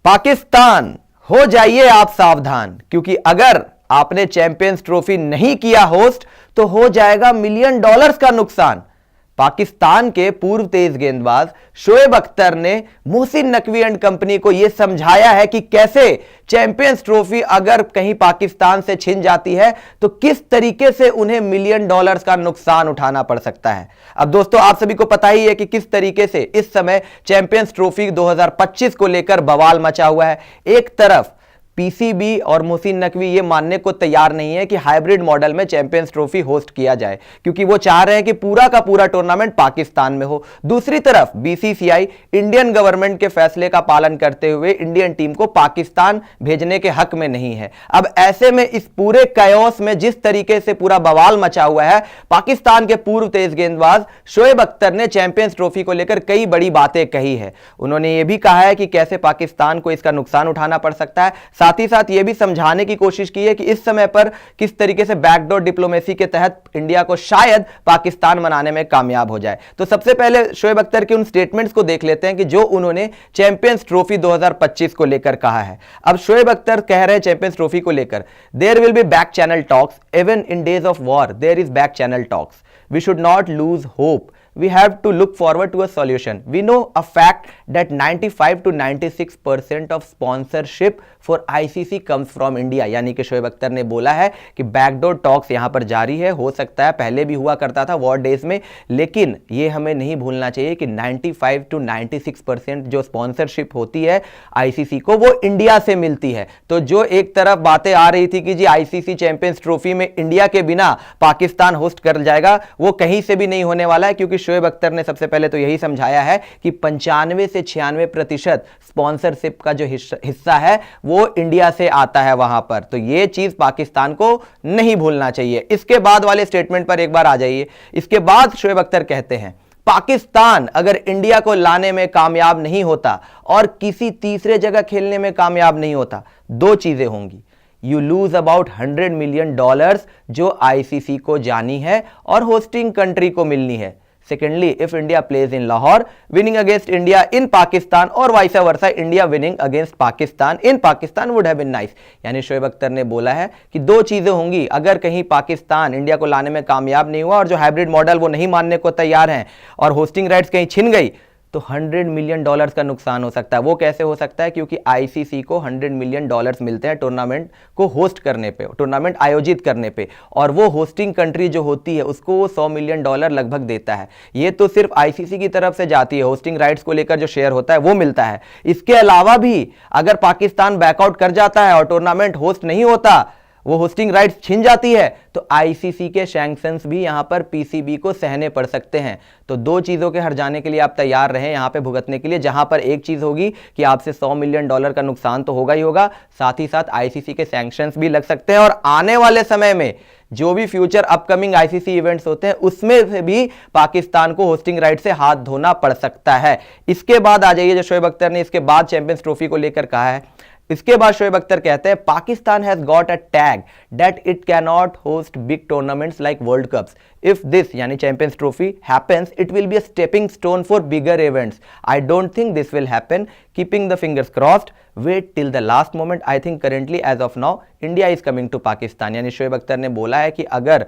पाकिस्तान, हो जाइए आप सावधान, क्योंकि अगर आपने चैंपियंस ट्रॉफी नहीं किया होस्ट तो हो जाएगा $1,000,000 का नुकसान। पाकिस्तान के पूर्व तेज गेंदबाज शोएब अख्तर ने मोहसिन नकवी एंड कंपनी को यह समझाया है कि कैसे चैंपियंस ट्रॉफी अगर कहीं पाकिस्तान से छिन जाती है तो किस तरीके से उन्हें $1,000,000 का नुकसान उठाना पड़ सकता है। अब दोस्तों, आप सभी को पता ही है कि किस तरीके से इस समय चैंपियंस ट्रॉफी 2025 को लेकर बवाल मचा हुआ है। एक तरफ पीसीबी और मोहसिन नकवी ये मानने को तैयार नहीं है कि हाइब्रिड मॉडल में चैंपियंस ट्रॉफी होस्ट किया जाए, क्योंकि वो चाह रहे हैं कि पूरा का पूरा टूर्नामेंट पाकिस्तान में हो। दूसरी तरफ बीसीसीआई इंडियन गवर्नमेंट के फैसले का पालन करते हुए इंडियन टीम को पाकिस्तान भेजने के हक में नहीं है। अब ऐसे में इस पूरे कायोस में जिस तरीके से पूरा बवाल मचा हुआ है, पाकिस्तान के पूर्व तेज गेंदबाज शोएब अख्तर ने चैंपियंस ट्रॉफी को लेकर कई बड़ी बातें कही है। उन्होंने यह भी कहा है कि कैसे पाकिस्तान को इसका नुकसान उठाना पड़ सकता है। साथ ही साथ यह भी समझाने की कोशिश की है कि इस समय पर किस तरीके से बैकडोर डिप्लोमेसी के तहत इंडिया को शायद पाकिस्तान मनाने में कामयाब हो जाए। तो सबसे पहले शोएब अख्तर के उन स्टेटमेंट्स को देख लेते हैं कि जो उन्होंने चैंपियंस ट्रॉफी 2025 को लेकर कहा है। अब शोएब अख्तर कह रहे हैं चैंपियंस ट्रॉफी को लेकर, there will be back channel talks even in days of war, there is back channel talks, we should not lose hope, we have to look forward to a solution. We know a fact that 95 to 96% of sponsorship for ICC comes from India। यानी कि शोएब अख्तर ने बोला है कि backdoor talks यहां पर जारी है, हो सकता है पहले भी हुआ करता था वॉर डेज में, लेकिन ये हमें नहीं भूलना चाहिए कि 95 to 96% जो स्पॉन्सरशिप होती है आईसीसी को वो इंडिया से मिलती है। तो जो एक तरफ बातें आ रही थी कि जी आईसीसी चैंपियंस ट्रॉफी में इंडिया के बिना पाकिस्तान होस्ट कर जाएगा, वो कहीं से भी नहीं होने वाला है, क्योंकि शोएब अख्तर ने सबसे पहले तो यही समझाया है कि 95 से 96% स्पॉन्सरशिप का जो हिस्सा है वो इंडिया से आता है वहां पर। तो ये चीज पाकिस्तान को नहीं भूलना चाहिए। इसके बाद वाले स्टेटमेंट पर एक बार आ जाइए। इसके बाद शोएब अख्तर कहते हैं, पाकिस्तान अगर इंडिया को लाने में कामयाब नहीं होता और किसी तीसरे जगह खेलने में कामयाब नहीं होता, दो चीजें होंगी। यू लूज अबाउट $100 मिलियन जो आईसीसी को जानी है और होस्टिंग कंट्री को मिलनी है। Secondly, if India plays in Lahore, winning against India in Pakistan or vice versa, India winning against Pakistan in Pakistan would have been nice। यानी शोएब अख्तर ने बोला है कि दो चीजें होंगी, अगर कहीं पाकिस्तान इंडिया को लाने में कामयाब नहीं हुआ और जो हाइब्रिड मॉडल वो नहीं मानने को तैयार हैं और होस्टिंग राइट्स कहीं छिन गई, तो $100 मिलियन का नुकसान हो सकता है। वो कैसे हो सकता है? क्योंकि आईसीसी को $100 मिलियन मिलते हैं टूर्नामेंट को होस्ट करने पे, टूर्नामेंट आयोजित करने पे, और वो होस्टिंग कंट्री जो होती है उसको वो $100 मिलियन लगभग देता है। ये तो सिर्फ आईसीसी की तरफ से जाती है, होस्टिंग राइट्स को लेकर जो शेयर होता है वो मिलता है। इसके अलावा भी अगर पाकिस्तान बैकआउट कर जाता है और टूर्नामेंट होस्ट नहीं होता, वो होस्टिंग राइट्स छिन जाती है, तो आईसीसी के सैंक्शंस भी यहां पर पीसीबी को सहने पड़ सकते हैं। तो दो चीजों के हर जाने के लिए आप तैयार रहें यहां पे भुगतने के लिए, जहां पर एक चीज होगी कि आपसे $100 मिलियन का नुकसान तो होगा ही होगा, साथ ही साथ आईसीसी के सैंक्शंस भी लग सकते हैं। और आने वाले समय में जो भी फ्यूचर अपकमिंग आईसीसी इवेंट्स होते हैं उसमें से भी पाकिस्तान को होस्टिंग राइट से हाथ धोना पड़ सकता है। इसके बाद आ जाइए जो शोएब अख्तर ने इसके बाद चैंपियंस ट्रॉफी को लेकर कहा है। इसके बाद शोएब अख्तर कहते हैं, Pakistan has got a tag that it can not host big tournaments like world cups. If this यानी champions trophy happens, it will be a stepping stone for bigger events. I don't think this will happen, keeping the fingers crossed, wait till the last moment. I think currently as of now India is coming to Pakistan. यानी शोएब अख्तर ने बोला है कि अगर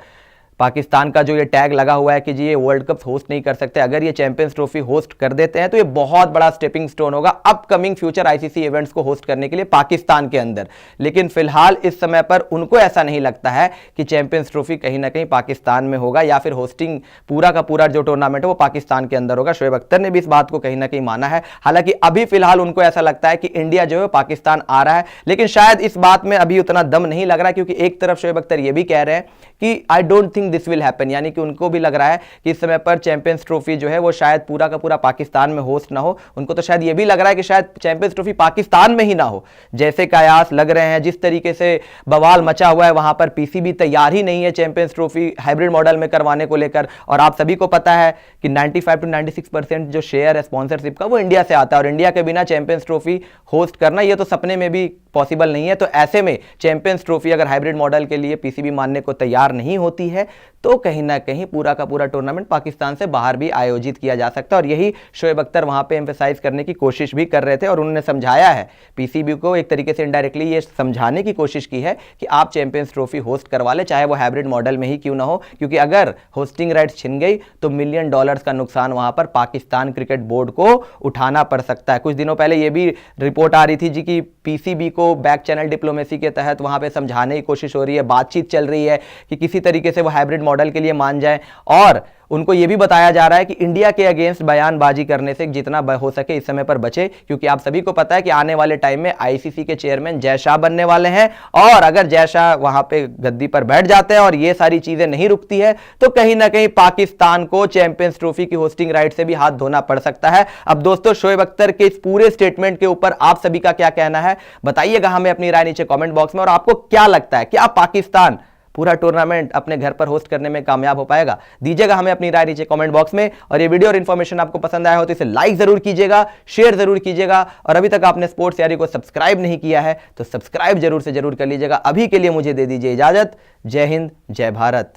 पाकिस्तान का जो ये tag लगा हुआ है कि जी ये वर्ल्ड कप होस्ट नहीं कर सकते, अगर ये चैंपियंस ट्रॉफी होस्ट कर देते हैं तो ये बहुत बड़ा स्टेपिंग स्टोन होगा अपकमिंग फ्यूचर आईसीसी इवेंट्स को होस्ट करने के लिए पाकिस्तान के अंदर। लेकिन फिलहाल इस समय पर उनको ऐसा नहीं लगता है कि चैंपियंस ट्रॉफी कहीं ना कहीं पाकिस्तान में होगा या फिर होस्टिंग पूरा का पूरा जो टूर्नामेंट है वो पाकिस्तान के अंदर होगा। शोएब अख्तर ने भी इस बात को कहीं ना कहीं माना है। हालांकि अभी फिलहाल उनको ऐसा लगता है कि इंडिया जो है पाकिस्तान आ रहा है, लेकिन शायद इस बात में अभी उतना दम नहीं लग रहा, क्योंकि एक तरफ शोएब अख्तर ये भी कह रहे हैं कि आई don't think this will happen, यानी कि उनको भी लग रहा है कि इस समय पर चैंपियंस ट्रॉफी जो है वो शायद पूरा का पूरा पाकिस्तान में होस्ट ना हो। उनको तो शायद ये भी लग रहा है कि शायद चैंपियंस ट्रॉफी पाकिस्तान में ही ना हो, जैसे कयास लग रहे हैं, जिस तरीके से बवाल मचा हुआ है वहां पर पीसीबी तैयार ही नहीं है चैंपियंस ट्रॉफी हाइब्रिड मॉडल में करवाने को लेकर। और आप सभी को पता है कि 95 to 96% जो शेयर है स्पॉन्सरशिप का वो इंडिया से आता है, और इंडिया के बिना चैंपियंस ट्रॉफी होस्ट करना ये तो सपने में भी पॉसिबल नहीं है। तो ऐसे में चैंपियंस ट्रॉफी अगर हाइब्रिड मॉडल के लिए पीसीबी मानने को तैयार नहीं होती है तो कहीं ना कहीं पूरा का पूरा टूर्नामेंट पाकिस्तान से बाहर भी आयोजित किया जा सकता है। और यही शोएब अख्तर वहां पे एम्फेसाइज करने की कोशिश भी कर रहे थे और उन्होंने समझाया है, पीसीबी को एक तरीके से इनडायरेक्टली ये समझाने की कोशिश की है कि आप चैंपियंस ट्रॉफी होस्ट करवा ले, चाहे वो हाइब्रिड मॉडल में ही क्यों ना हो, क्योंकि अगर होस्टिंग राइट्स छिन गई तो $1 मिलियन का नुकसान वहां पर पाकिस्तान क्रिकेट बोर्ड को उठाना पड़ सकता है। कुछ दिनों पहले यह भी रिपोर्ट आ रही थी जी कि पीसीबी को बैक चैनल डिप्लोमेसी के तहत वहां पे समझाने की कोशिश हो रही है, बातचीत चल रही है कि किसी तरीके से वो हाइब्रिड मॉडल के लिए मान जाए। और उनको यह भी बताया जा रहा है कि इंडिया के अगेंस्ट बयानबाजी करने से जितना हो सके इस समय पर बचे, क्योंकि आप सभी को पता है कि आने वाले टाइम में आईसीसी के चेयरमैन जय शाह बनने वाले हैं। और अगर जय शाह वहां पे गद्दी पर बैठ जाते हैं और ये सारी चीजें नहीं रुकती है तो कहीं ना कहीं पाकिस्तान को चैंपियंस ट्रॉफी की होस्टिंग राइट से भी हाथ धोना पड़ सकता है। अब दोस्तों, शोएब अख्तर के इस पूरे स्टेटमेंट के ऊपर आप सभी का क्या कहना है, बताइएगा हमें अपनी राय नीचे कमेंट बॉक्स में। और आपको क्या लगता है, क्या पाकिस्तान पूरा टूर्नामेंट अपने घर पर होस्ट करने में कामयाब हो पाएगा? दीजिएगा हमें अपनी राय नीचे कमेंट बॉक्स में। और ये वीडियो और इन्फॉर्मेशन आपको पसंद आया हो तो इसे लाइक जरूर कीजिएगा, शेयर जरूर कीजिएगा। और अभी तक आपने स्पोर्ट्स यारी को सब्सक्राइब नहीं किया है तो सब्सक्राइब जरूर से जरूर कर लीजिएगा। अभी के लिए मुझे दे दीजिए इजाजत। जय हिंद, जय भारत।